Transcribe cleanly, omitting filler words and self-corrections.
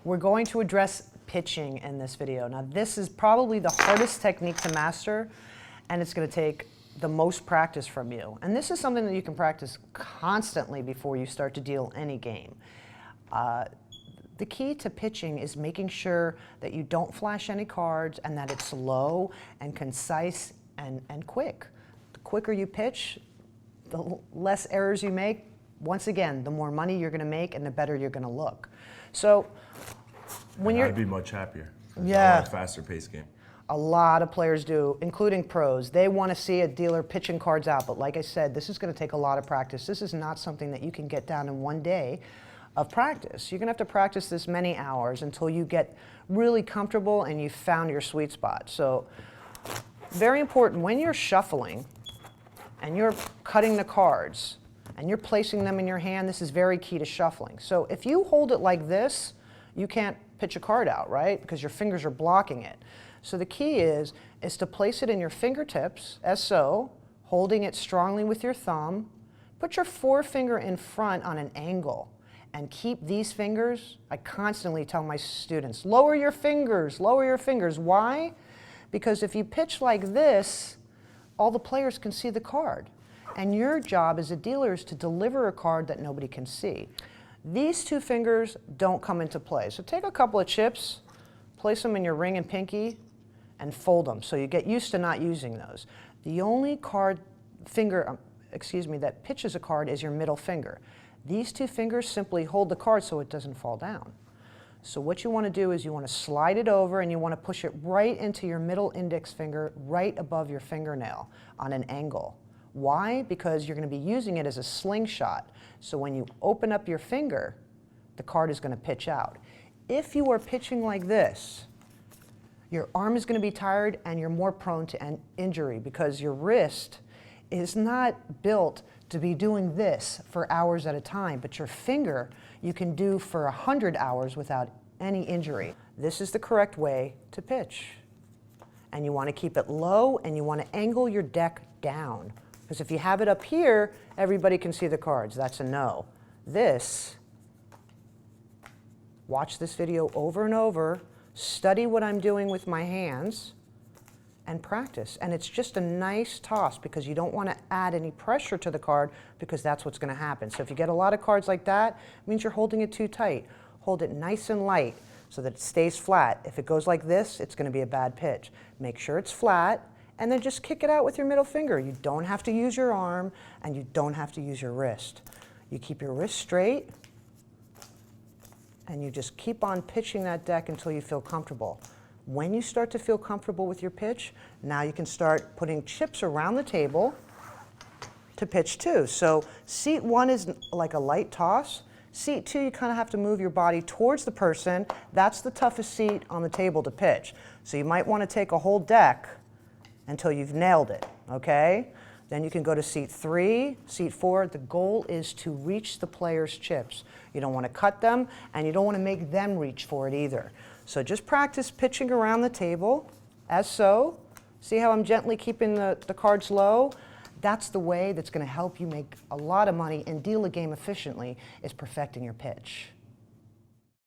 We're going to address pitching in this video. Now, this is probably the hardest technique to master, and it's going to take the most practice from you. And this is something that you can practice constantly before you start to deal any game. The key to pitching is making sure that you don't flash any cards and that it's slow and concise and quick. The quicker you pitch, the less errors you make. Once again, the more money you're going to make and the better you're going to look. So when I'd be much happier. Yeah. I want a faster paced game. A lot of players do, including pros. They want to see a dealer pitching cards out, but like I said, this is going to take a lot of practice. This is not something that you can get down in one day of practice. You're going to have to practice this many hours until you get really comfortable and you've found your sweet spot. So very important, when you're shuffling and you're cutting the cards and you're placing them in your hand, this is very key to shuffling. So if you hold it like this, you can't pitch a card out, right? Because your fingers are blocking it. So the key is to place it in your fingertips, as so, holding it strongly with your thumb. Put your forefinger in front on an angle and keep these fingers. I constantly tell my students, lower your fingers, lower your fingers. Why? Because if you pitch like this, all the players can see the card. And your job as a dealer is to deliver a card that nobody can see. These two fingers don't come into play. So take a couple of chips, place them in your ring and pinky, and fold them. So you get used to not using those. The only finger that pitches a card is your middle finger. These two fingers simply hold the card so it doesn't fall down. So what you want to do is you want to slide it over and you want to push it right into your middle index finger, right above your fingernail on an angle. Why? Because you're going to be using it as a slingshot. So when you open up your finger, the card is going to pitch out. If you are pitching like this, your arm is going to be tired and you're more prone to injury because your wrist is not built to be doing this for hours at a time, but your finger you can do for 100 hours without any injury. This is the correct way to pitch. And you want to keep it low and you want to angle your deck down. Because if you have it up here, everybody can see the cards. That's a no. Watch this video over and over, study what I'm doing with my hands, and practice. And it's just a nice toss because you don't want to add any pressure to the card because that's what's going to happen. So if you get a lot of cards like that, it means you're holding it too tight. Hold it nice and light so that it stays flat. If it goes like this, it's going to be a bad pitch. Make sure it's flat and then just kick it out with your middle finger. You don't have to use your arm and you don't have to use your wrist. You keep your wrist straight and you just keep on pitching that deck until you feel comfortable. When you start to feel comfortable with your pitch, now you can start putting chips around the table to pitch too. So seat 1 is like a light toss. Seat 2, you kind of have to move your body towards the person. That's the toughest seat on the table to pitch. So you might want to take a whole deck until you've nailed it, okay? Then you can go to seat 3, seat 4. The goal is to reach the player's chips. You don't want to cut them, and you don't want to make them reach for it either. So just practice pitching around the table, as so. See how I'm gently keeping the cards low? That's the way that's going to help you make a lot of money and deal a game efficiently, is perfecting your pitch.